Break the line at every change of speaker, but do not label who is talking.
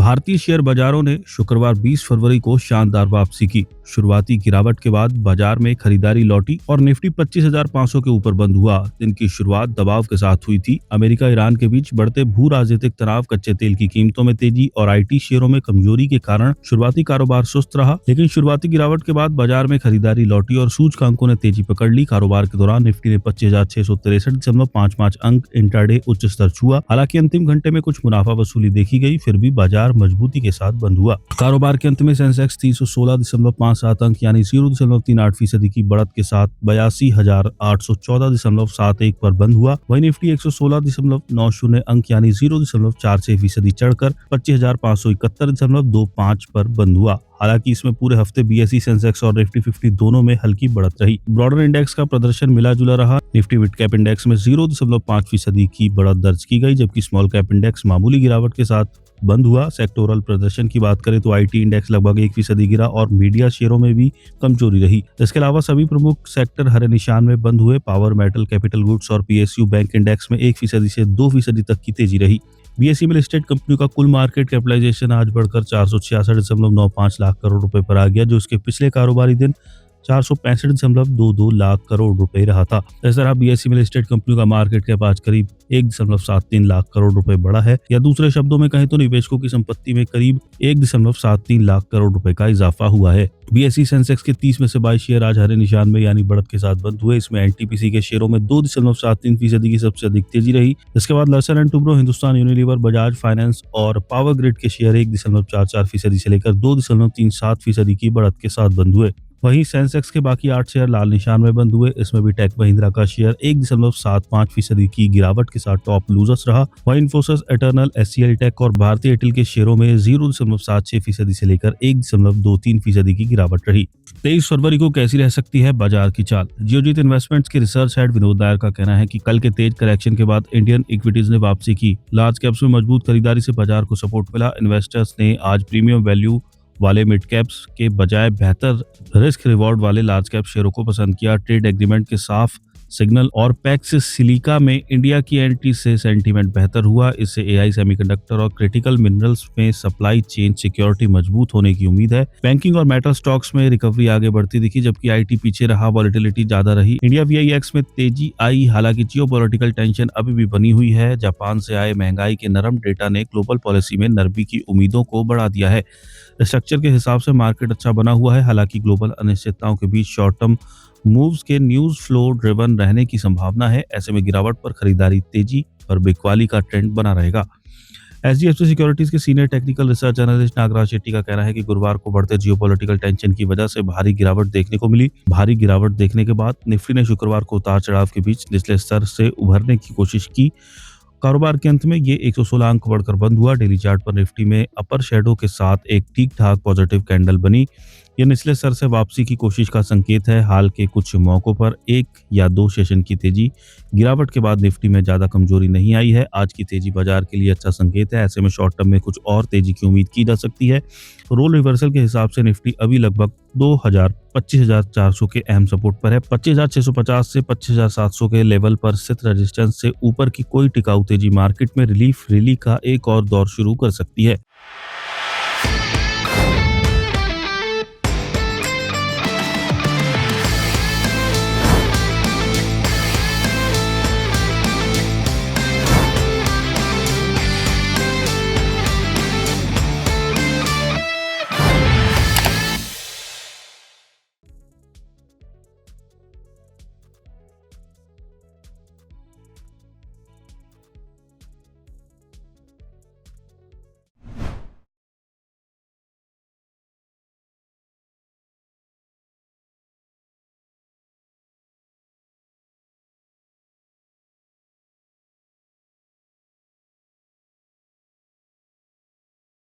भारतीय शेयर बाजारों ने शुक्रवार 20 फरवरी को शानदार वापसी की। शुरुआती गिरावट के बाद बाजार में खरीदारी लौटी और निफ्टी 25,500 के ऊपर बंद हुआ। दिन की शुरुआत दबाव के साथ हुई थी। अमेरिका ईरान के बीच बढ़ते भू राजनीतिक तनाव, कच्चे तेल की कीमतों में तेजी और आईटी शेयरों में कमजोरी के कारण शुरुआती कारोबार सुस्त रहा, लेकिन शुरुआती गिरावट के बाद बाजार में खरीदारी लौटी और सूचकांकों ने तेजी पकड़ ली। कारोबार के दौरान निफ्टी ने 25,663.55 अंक इंट्राडे उच्च स्तर छुआ। हालांकि अंतिम घंटे में कुछ मुनाफा वसूली देखी गई, फिर भी बाजार मजबूती के साथ बंद हुआ। कारोबार के अंत में सेंसेक्स 316.57 अंक यानी 0.38% की बढ़त के साथ 82,814.71 पर बंद हुआ। वहीं निफ्टी 116.90 अंक यानी 0.46% चढ़कर 25,571.25 पर बंद हुआ। हालांकि इसमें पूरे हफ्ते बीएसई, सेंसेक्स और निफ्टी 50 दोनों में हल्की बढ़त रही। ब्रॉडर इंडेक्स का प्रदर्शन मिला जुला रहा। निफ्टी मिड कैप इंडेक्स में 0.5% की बढ़त दर्ज की गई, जबकि स्मॉल कैप इंडेक्स मामूली गिरावट के साथ बंद हुआ। सेक्टोरल प्रदर्शन की बात करें तो आईटी इंडेक्स लगभग 1% गिरा और मीडिया शेयरों में भी कमजोरी रही। इसके अलावा सभी प्रमुख सेक्टर हरे निशान में बंद हुए। पावर, मेटल, कैपिटल गुड्स और पीएसयू बैंक इंडेक्स में 1% से 2% तक की तेजी रही। बीएसई में लिस्टेड कंपनियों का कुल मार्केट कैपिटलाइजेशन आज बढ़कर 466.95 लाख करोड़ रुपए पर आ गया, जो इसके पिछले कारोबारी दिन 465.22 लाख करोड़ रुपए रहा था। इस तरह बीएसई में लिस्टेड कंपनियों का मार्केट कैप आज करीब 1.73 लाख करोड़ रुपए बढ़ा है, या दूसरे शब्दों में कहें तो निवेशकों की संपत्ति में करीब 1.73 लाख करोड़ रुपए का इजाफा हुआ है। बीएसई सेंसेक्स के 30 में से 22 शेयर आज हरे निशान में यानी बढ़त के साथ बंद हुए। इसमें एनटीपीसी के शेयरों में 2.73% की सबसे अधिक तेजी रही। इसके बाद Larsen and Toubro, Hindustan Unilever, Bajaj Finance और पावर ग्रिड के शेयर 1.44% से लेकर 2.37% की बढ़त के साथ बंद हुए। वहीं सेंसेक्स के बाकी 8 शेयर लाल निशान में बंद हुए। इसमें भी टेक महिंद्रा का शेयर 1.75% की गिरावट के साथ टॉप लूजर्स रहा। वहीं इन्फोसिस, एटर्नल, एचसीएल टेक और भारतीय एयरटेल के शेयरों में 0.76% से लेकर 1.23% की गिरावट रही। 23 फरवरी को कैसी रह सकती है बाजार की चाल? जियोजीत इन्वेस्टमेंट्स के रिसर्च हेड विनोद नायर का कहना है कि कल के तेज करेक्शन के बाद इंडियन इक्विटीज ने वापसी की। लार्ज कैप्स में मजबूत खरीदारी से बाजार को सपोर्ट मिला। इन्वेस्टर्स ने आज प्रीमियम वैल्यू वाले मिड कैप्स के बजाय बेहतर रिस्क रिवॉर्ड वाले लार्ज कैप शेयरों को पसंद किया। ट्रेड एग्रीमेंट के साफ सिग्नल और पैक्स सिलिका में इंडिया की एंट्री से सेंटीमेंट बेहतर हुआ। इससे एआई, सेमीकंडक्टर और क्रिटिकल मिनरल्स में सप्लाई चेन सिक्योरिटी मजबूत होने की उम्मीद है। बैंकिंग और मेटल स्टॉक्स में रिकवरी आगे बढ़ती दिखी, जबकि आईटी पीछे रहा। वॉलेटिलिटी ज्यादा रही। इंडिया वीआईएक्स में तेजी आई, हालांकि जियोपॉलिटिकल टेंशन अभी भी बनी हुई है। जापान से आए महंगाई के नरम डेटा ने ग्लोबल पॉलिसी में नरमी की उम्मीदों को बढ़ा दिया है। स्ट्रक्चर के हिसाब से मार्केट अच्छा बना हुआ है, हालांकि ग्लोबल अनिश्चितताओं के बीच शॉर्ट टर्म मूव्स के न्यूज फ्लो ड्रिवन रहने की संभावना है। ऐसे में गिरावट पर खरीदारी तेजी पर बिकवाली का ट्रेंड बना रहेगा। एचडीएफसी सिक्योरिटीज के senior technical research analyst Nagaraj Shetty का कहना है कि गुरुवार को बढ़ते जियोपॉलिटिकल टेंशन की वजह से भारी गिरावट देखने को मिली। भारी गिरावट देखने के बाद निफ्टी ने शुक्रवार को उतार चढ़ाव के बीच निचले स्तर से उभरने की कोशिश की। कारोबार के अंत में ये 116 अंक बढ़कर बंद हुआ। डेली चार्ट पर निफ्टी में अपर शेडो के साथ एक ठीक ठाक पॉजिटिव कैंडल बनी। यह निचले स्तर से वापसी की कोशिश का संकेत है। हाल के कुछ मौकों पर 1 या 2 सेशन की तेजी गिरावट के बाद निफ्टी में ज्यादा कमजोरी नहीं आई है। आज की तेजी बाजार के लिए अच्छा संकेत है। ऐसे में शॉर्ट टर्म में कुछ और तेजी की उम्मीद की जा सकती है। रोल रिवर्सल के हिसाब से निफ्टी अभी लगभग 25,400 के अहम सपोर्ट पर है। 25,650 से 25,700 के लेवल पर स्थित रेजिस्टेंस से ऊपर की कोई टिकाऊ तेजी मार्केट में रिलीफ रैली का एक और दौर शुरू कर सकती है।